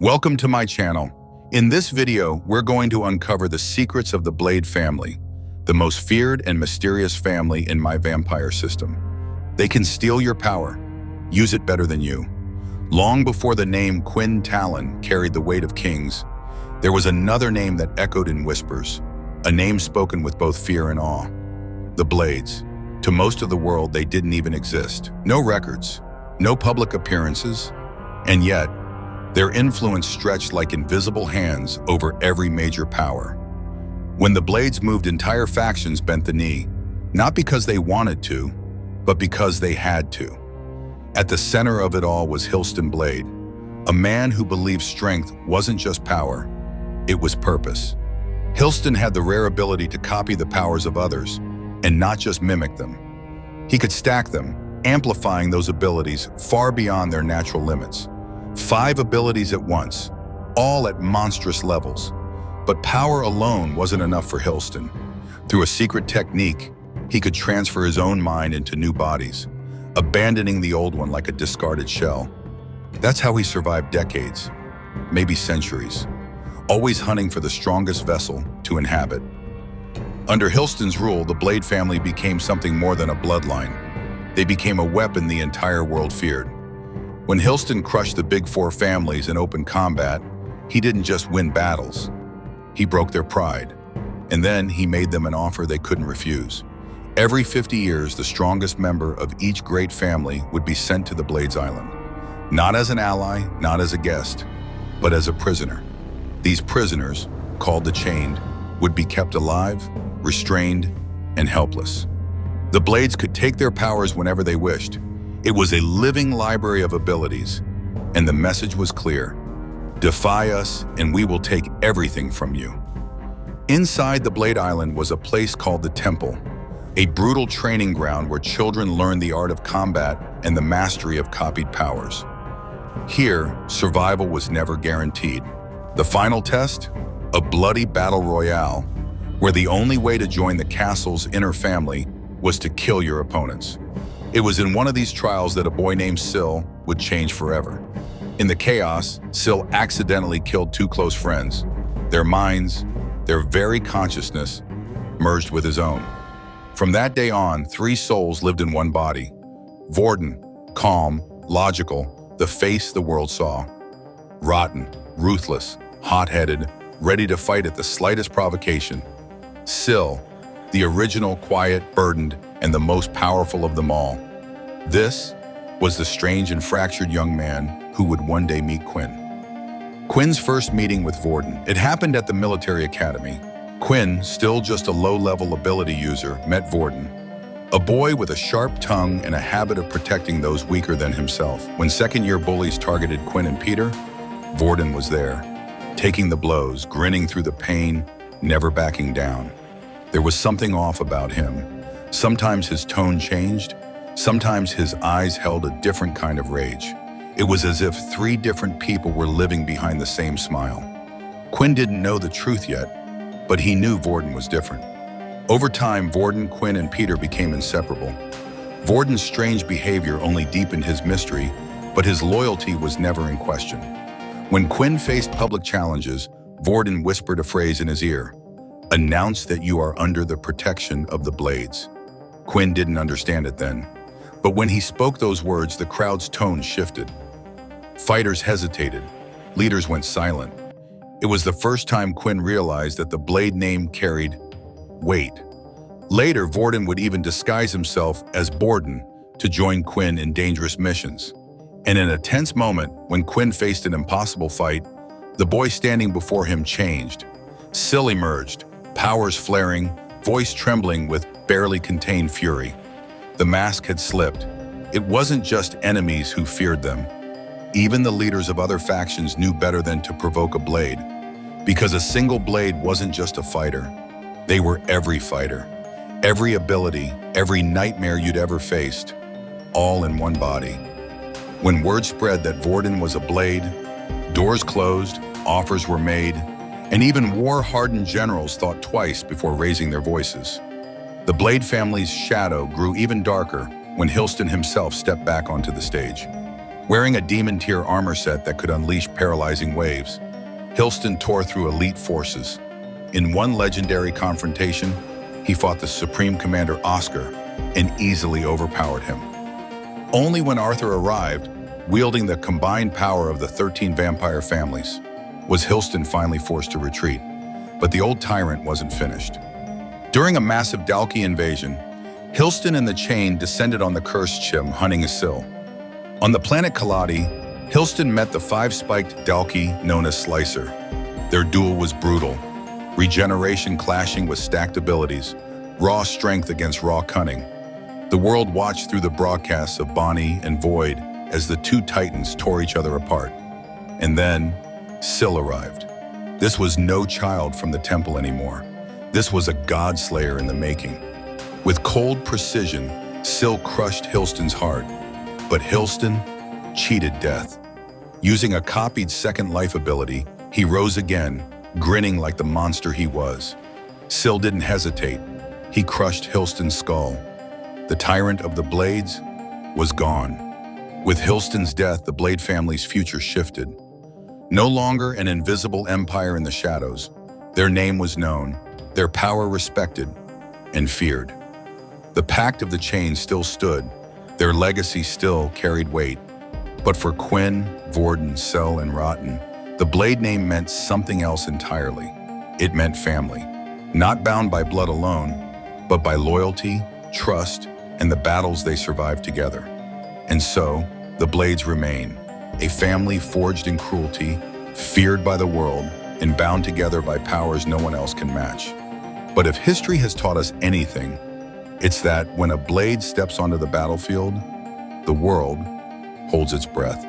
Welcome to my channel. In this video, we're going to uncover the secrets of the Blade family, the most feared and mysterious family in my vampire system. They can steal your power, use it better than you. Long before the name Quinn carried the weight of kings, there was another name that echoed in whispers, a name spoken with both fear and awe. The Blades. To most of the world, they didn't even exist. No records, no public appearances, and yet, their influence stretched like invisible hands over every major power. When the Blades moved, entire factions bent the knee, not because they wanted to, but because they had to. At the center of it all was Hilston Blade, a man who believed strength wasn't just power, it was purpose. Hilston had the rare ability to copy the powers of others, and not just mimic them. He could stack them, amplifying those abilities far beyond their natural limits. 5 abilities at once, all at monstrous levels. But power alone wasn't enough for Hilston. Through a secret technique, he could transfer his own mind into new bodies, abandoning the old one like a discarded shell. That's how he survived decades, maybe centuries, always hunting for the strongest vessel to inhabit. Under Hilston's rule, the Blade family became something more than a bloodline. They became a weapon the entire world feared. When Hilston crushed the Big Four families in open combat, he didn't just win battles. He broke their pride. And then he made them an offer they couldn't refuse. Every 50 years, the strongest member of each great family would be sent to the Blades Island. Not as an ally, not as a guest, but as a prisoner. These prisoners, called the Chained, would be kept alive, restrained, and helpless. The Blades could take their powers whenever they wished. It was a living library of abilities, and the message was clear. Defy us, and we will take everything from you. Inside the Blade Island was a place called the Temple, a brutal training ground where children learned the art of combat and the mastery of copied powers. Here, survival was never guaranteed. The final test? A bloody battle royale, where the only way to join the castle's inner family was to kill your opponents. It was in one of these trials that a boy named Sil would change forever. In the chaos, Sil accidentally killed 2 close friends. Their minds, their very consciousness, merged with his own. From that day on, 3 souls lived in one body. Vorden, calm, logical, the face the world saw. Rotten, ruthless, hot-headed, ready to fight at the slightest provocation. Sil, the original, quiet, burdened, and the most powerful of them all. This was the strange and fractured young man who would one day meet Quinn. Quinn's first meeting with Vorden. It happened at the military academy. Quinn, still just a low-level ability user, met Vorden, a boy with a sharp tongue and a habit of protecting those weaker than himself. When second-year bullies targeted Quinn and Peter, Vorden was there, taking the blows, grinning through the pain, never backing down. There was something off about him. Sometimes his tone changed, sometimes his eyes held a different kind of rage. It was as if 3 different people were living behind the same smile. Quinn didn't know the truth yet, but he knew Vorden was different. Over time, Vorden, Quinn, and Peter became inseparable. Vorden's strange behavior only deepened his mystery, but his loyalty was never in question. When Quinn faced public challenges, Vorden whispered a phrase in his ear. Announce that you are under the protection of the Blades. Quinn didn't understand it then, but when he spoke those words, the crowd's tone shifted. Fighters hesitated, leaders went silent. It was the first time Quinn realized that the Blade name carried weight. Later, Vorden would even disguise himself as Borden to join Quinn in dangerous missions. And in a tense moment, when Quinn faced an impossible fight, the boy standing before him changed. Sil emerged, powers flaring, voice trembling with barely contained fury. The mask had slipped. It wasn't just enemies who feared them. Even the leaders of other factions knew better than to provoke a Blade. Because a single Blade wasn't just a fighter. They were every fighter, every ability, every nightmare you'd ever faced, all in one body. When word spread that Vorden was a Blade, doors closed, offers were made, and even war-hardened generals thought twice before raising their voices. The Blade family's shadow grew even darker when Hilston himself stepped back onto the stage. Wearing a demon-tier armor set that could unleash paralyzing waves, Hilston tore through elite forces. In one legendary confrontation, he fought the Supreme Commander Oscar and easily overpowered him. Only when Arthur arrived, wielding the combined power of the 13 vampire families, was Hilston finally forced to retreat. But the old tyrant wasn't finished. During a massive Dalki invasion, Hilston and the Chain descended on the cursed Chim hunting a Sil. On the planet Kaladi, Hilston met the 5-spiked Dalki known as Slicer. Their duel was brutal, regeneration clashing with stacked abilities, raw strength against raw cunning. The world watched through the broadcasts of Bonnie and Void as the two titans tore each other apart. And then, Sil arrived. This was no child from the temple anymore. This was a god-slayer in the making. With cold precision, Sil crushed Hilston's heart. But Hilston cheated death. Using a copied second life ability, he rose again, grinning like the monster he was. Sil didn't hesitate. He crushed Hilston's skull. The tyrant of the Blades was gone. With Hilston's death, the Blade family's future shifted. No longer an invisible empire in the shadows, their name was known, their power respected, and feared. The Pact of the Chain still stood, their legacy still carried weight. But for Quinn, Vorden, Sil, and Rotten, the Blade name meant something else entirely. It meant family, not bound by blood alone, but by loyalty, trust, and the battles they survived together. And so, the Blades remain, a family forged in cruelty, feared by the world, and bound together by powers no one else can match. But if history has taught us anything, it's that when a Blade steps onto the battlefield, the world holds its breath.